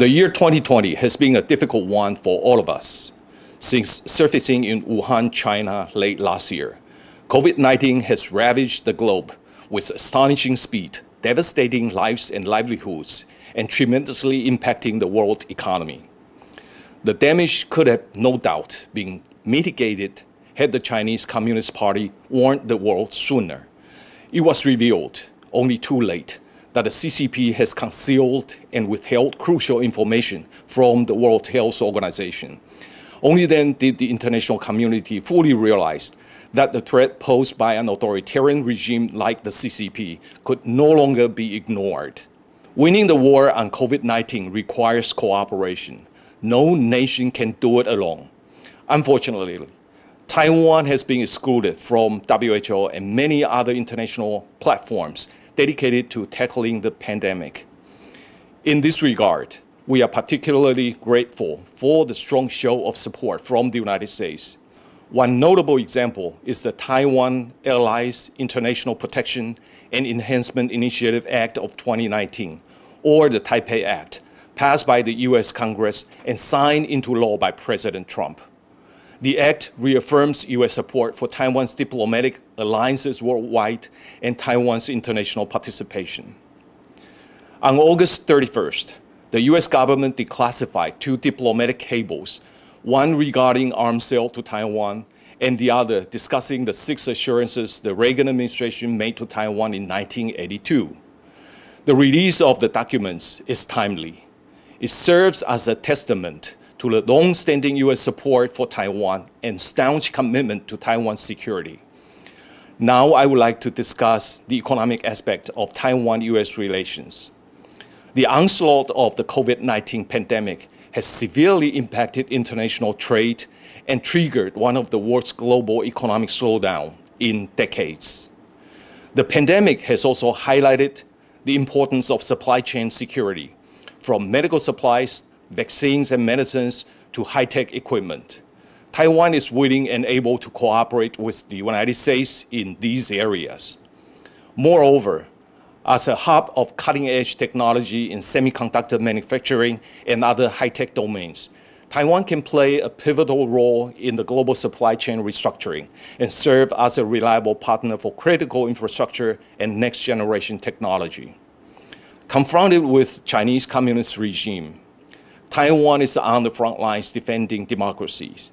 The year 2020 has been a difficult one for all of us. Since surfacing in Wuhan, China late last year, COVID-19 has ravaged the globe with astonishing speed, devastating lives and livelihoods, and tremendously impacting the world economy. The damage could have no doubt been mitigated had the Chinese Communist Party warned the world sooner. It was revealed only too late that the CCP has concealed and withheld crucial information from the World Health Organization. Only then did the international community fully realize that the threat posed by an authoritarian regime like the CCP could no longer be ignored. Winning the war on COVID-19 requires cooperation. No nation can do it alone. Unfortunately, Taiwan has been excluded from WHO and many other international platforms dedicated to tackling the pandemic. In this regard, we are particularly grateful for the strong show of support from the United States. One notable example is the Taiwan Allies International Protection and Enhancement Initiative Act of 2019, or the Taipei Act, passed by the US Congress and signed into law by President Trump. The act reaffirms US support for Taiwan's diplomatic alliances worldwide and Taiwan's international participation. On August 31st, the US government declassified 2 diplomatic cables, one regarding arms sale to Taiwan and the other discussing the 6 assurances the Reagan administration made to Taiwan in 1982. The release of the documents is timely. It serves as a testament to the long-standing US support for Taiwan and staunch commitment to Taiwan's security. Now I would like to discuss the economic aspect of Taiwan-US relations. The onslaught of the COVID-19 pandemic has severely impacted international trade and triggered one of the world's global economic slowdown in decades. The pandemic has also highlighted the importance of supply chain security, from medical supplies, vaccines and medicines to high-tech equipment. Taiwan is willing and able to cooperate with the United States in these areas. Moreover, as a hub of cutting-edge technology in semiconductor manufacturing and other high-tech domains, Taiwan can play a pivotal role in the global supply chain restructuring and serve as a reliable partner for critical infrastructure and next-generation technology. Confronted with Chinese Communist regime, Taiwan is on the front lines defending democracies.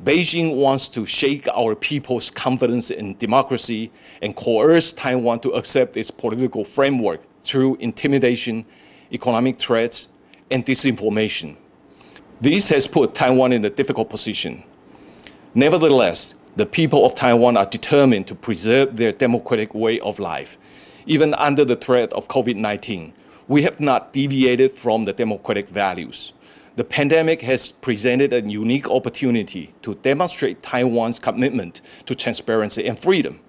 Beijing wants to shake our people's confidence in democracy and coerce Taiwan to accept its political framework through intimidation, economic threats, and disinformation. This has put Taiwan in a difficult position. Nevertheless, the people of Taiwan are determined to preserve their democratic way of life. Even under the threat of COVID-19, we have not deviated from the democratic values. The pandemic has presented a unique opportunity to demonstrate Taiwan's commitment to transparency and freedom.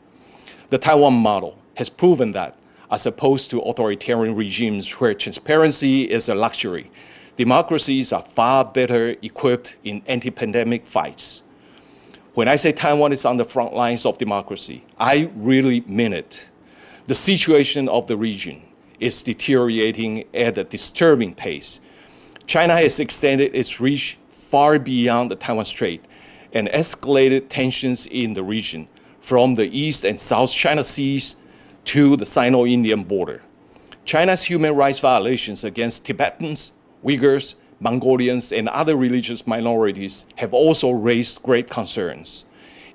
The Taiwan model has proven that, as opposed to authoritarian regimes where transparency is a luxury, democracies are far better equipped in anti-pandemic fights. When I say Taiwan is on the front lines of democracy, I really mean it. The situation of the region is deteriorating at a disturbing pace. China has extended its reach far beyond the Taiwan Strait and escalated tensions in the region from the East and South China Seas to the Sino-Indian border. China's human rights violations against Tibetans, Uyghurs, Mongolians, and other religious minorities have also raised great concerns.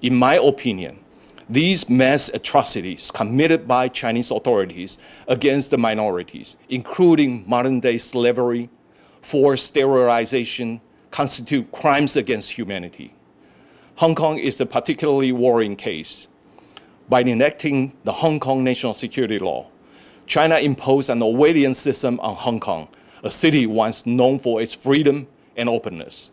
In my opinion, these mass atrocities committed by Chinese authorities against the minorities, including modern-day slavery, forced sterilization, constitute crimes against humanity. Hong Kong is a particularly worrying case. By enacting the Hong Kong National Security Law, China imposed an Orwellian system on Hong Kong, a city once known for its freedom and openness.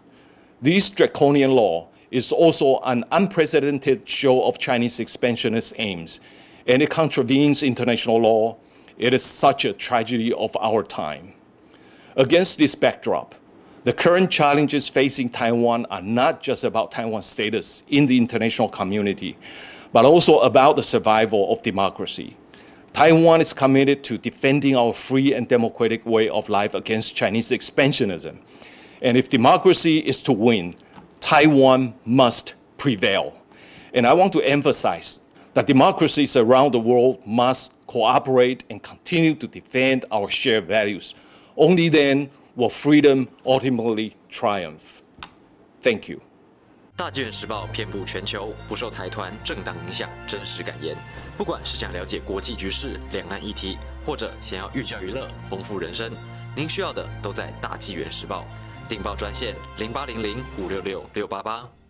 This draconian law is also an unprecedented show of Chinese expansionist aims, and it contravenes international law. It is such a tragedy of our time. Against this backdrop, the current challenges facing Taiwan are not just about Taiwan's status in the international community, but also about the survival of democracy. Taiwan is committed to defending our free and democratic way of life against Chinese expansionism. And if democracy is to win, Taiwan must prevail. And I want to emphasize that democracies around the world must cooperate and continue to defend our shared values. Only then will freedom ultimately triumph. Thank you. 大纪元时报遍布全球，不受财团、政党影响，真实感言。不管是想了解国际局势、两岸议题，或者想要寓教于乐、丰富人生，您需要的都在大纪元时报。订报专线0800566688。